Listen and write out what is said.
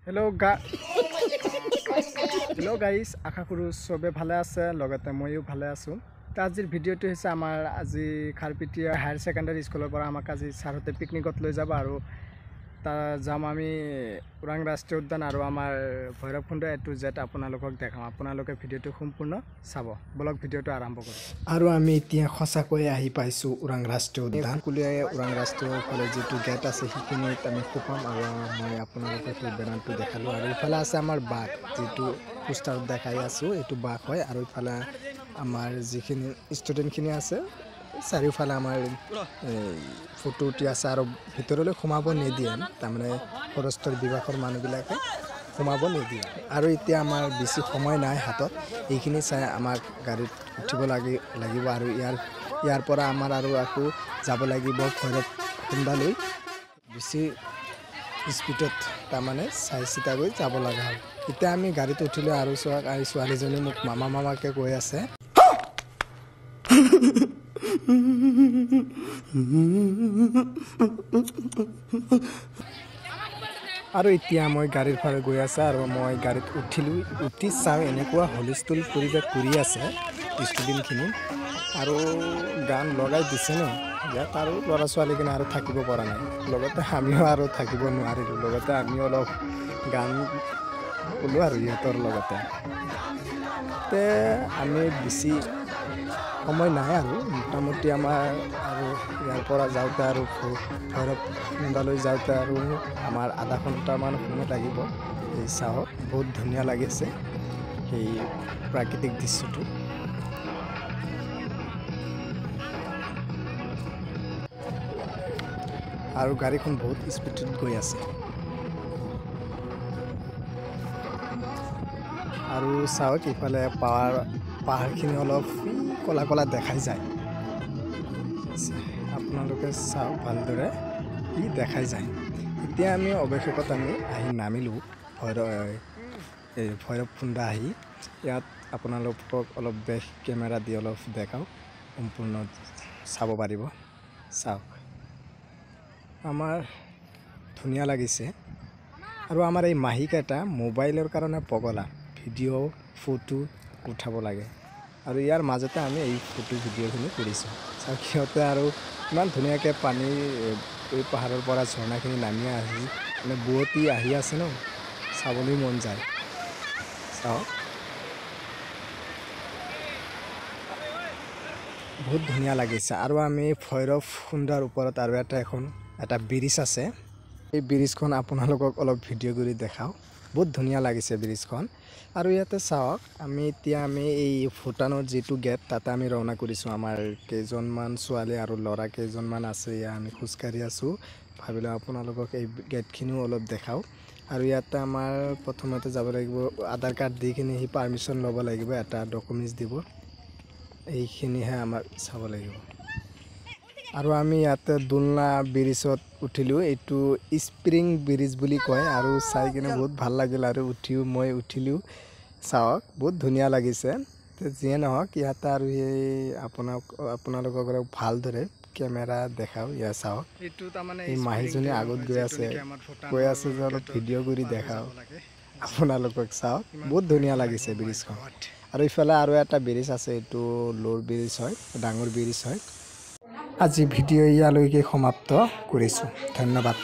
Hello guys आशा करूँ सबे भाले आछे लगते मयो भाले आछो। तो आजिर भिडिओটো হৈছে आमार আজি खारपिटिया हायर सेकेंडारी स्कुলৰ পৰা আমাক আজি সাৰতে পিকনিকত লৈ যাব আৰু তা যাম আমি ওৰাং ৰাষ্ট্ৰীয় উদ্যান আৰু আমাৰ ভৈৰৱকুণ্ড এটু জেড আপোনালোকক দেখাম। আপোনালোকে ভিডিওটো সম্পূৰ্ণ চাব। ব্লগ ভিডিওটো আৰম্ভ কৰোঁ। আৰু আমি এতিয়া খসাকৈ আহি পাইছো ওৰাং ৰাষ্ট্ৰীয় উদ্যান। কুলিয়ে ওৰাং ৰাষ্ট্ৰীয় ফালে যেটো গেট আছে হিকিনিত আমি খুপাম আৰু মই আপোনালোকক এই বেনাৰটো দেখালো আৰু ইফালে আছে আমাৰ বাঘ যেটো পোষ্টাৰত দেখাই আছো এটো বাঘ হয় আৰু ইফালে আমাৰ যিখিনি ষ্টুডেন্টখিনি আছে চাৰিওফালে আমাৰ ফটো উঠি আছে আৰু ভিতৰলৈ সোমাব নিদিয়ে তাৰমানে ফৰেষ্টৰ বিভাগৰ মানুহবিলাকে সোমাব নিদিয়ে আৰু এতিয়া আমাৰ বেছি সময় নাই হাতত এইখিনি চাই আমাক গাড়ীত উঠিব লাগিব আৰু ইয়াৰ পৰা আমাৰ আৰু আকৌ যাব লাগিব ভৈৰৱকুণ্ডলৈ বেছি স্পীডত তাৰমানে চাই চিতা গৈ যাব লগা হয়। এতিয়া আমি গাড়ীত উঠিলে আৰু ছোৱালীজনী মোক মামাকে কৈ আছে আৰু এতিয়া মই গাড়ীৰ ফালে গৈ আছে আৰু মই গাড়ীত উঠি চাওঁ এনেকুৱা হলিষ্টুল পৰিৱেশ কৰি আছে ষ্টুডেণ্টখিনি আৰু গান লগাই দিছে ন ইয়াত আৰু ল'ৰা ছোৱালীখিনি আৰু থাকিব পৰা নাই লগতে আমিও আৰু থাকিব নোৱাৰিলোঁ লগতে আমিও অলপ গান ক'লোঁ আৰু ইহঁতৰ লগতে আমি বেছি সময় নাই আৰু মোটামুটি আমাৰ আৰু ইয়াৰ পৰা যাওঁতে আৰু ভৈৰৱকুণ্ডলৈ যাওঁতে আৰু আমাৰ আধা ঘণ্টামান সময় লাগিব। এই চাহত বহুত ধুনীয়া লাগিছে সেই প্ৰাকৃতিক দৃশ্যটো। আৰু গাড়ীখন বহুত স্পীডত গৈ আছে আৰু চাওক ইফালে পাহাৰখিনি অলপ কলা কলা দেখাই যায় আপোনালোকে চাওক ভালদৰে ই দেখাই যায়। এতিয়া আমি অৱশেষত আমি আহি নামিলোঁ ভৈৰৱকুণ্ড আহি ইয়াত আপোনালোকক অলপ বেক কেমেৰা দি অলপ দেখাওঁ সম্পূৰ্ণ চাব পাৰিব। চাওক আমাৰ ধুনীয়া লাগিছে আৰু আমাৰ এই মাহীকেইটা মোবাইলৰ কাৰণে পগলা ভিডিঅ' ফটো উঠাব লাগে আৰু ইয়াৰ মাজতে আমি এই ফটো ভিডিঅ'খিনি কৰিছোঁ। চাওক সিহঁতে আৰু ইমান ধুনীয়াকৈ পানী এই পাহাৰৰ পৰা ঝৰ্ণাখিনি নামি আহি মানে বুৱতী আহি আছে ন চাবলৈ মন যায়। চাওক বহুত ধুনীয়া লাগিছে আৰু আমি ভৈৰৱকুণ্ডৰ ওপৰত আৰু এটা ব্ৰিজ আছে এই ব্ৰিজখন আপোনালোকক অলপ ভিডিঅ' কৰি দেখাওঁ। বহুত ধুনীয়া লাগিছে ব্ৰিজখন আৰু ইয়াতে চাওক আমি এই ভূটানৰ যিটো গেট তাতে আমি ৰাওনা কৰিছোঁ। আমাৰ কেইজনমান ছোৱালী আৰু ল'ৰা কেইজনমান আছে ইয়াত আমি খোজকাঢ়ি আছোঁ ভাবিলোঁ আপোনালোকক এই গেটখিনিও অলপ দেখাওঁ। আৰু ইয়াতে আমাৰ প্ৰথমতে যাব লাগিব আধাৰ কাৰ্ড দি কিনে সি পাৰ্মিশ্যন ল'ব লাগিব এটা ডকুমেণ্টছ দিব এইখিনিহে আমাৰ চাব লাগিব। আৰু আমি ইয়াতে দুলনা ব্ৰিজত উঠিলোঁ এইটো স্প্ৰিং ব্ৰিজ বুলি কয় আৰু চাই কিনে বহুত ভাল লাগিল আৰু মই উঠিলোঁ। চাওক বহুত ধুনীয়া লাগিছে যিয়ে নহওক ইয়াতে আৰু এই আপোনালোকক ভালদৰে কেমেৰা দেখাওঁ। ইয়াত চাওক এই মাহীজনী আগত গৈ আছে কৈ আছে যে অলপ ভিডিঅ' কৰি দেখাওঁ আপোনালোকক। চাওক বহুত ধুনীয়া লাগিছে ব্ৰিজখন আৰু ইফালে আৰু এটা ব্ৰিজ আছে এইটো ল'ৰ ব্ৰিজ হয় ডাঙৰ ব্ৰিজ হয়। আজি ভিডিঅ' ইয়ালৈকে সমাপ্ত কৰিছোঁ। ধন্যবাদ।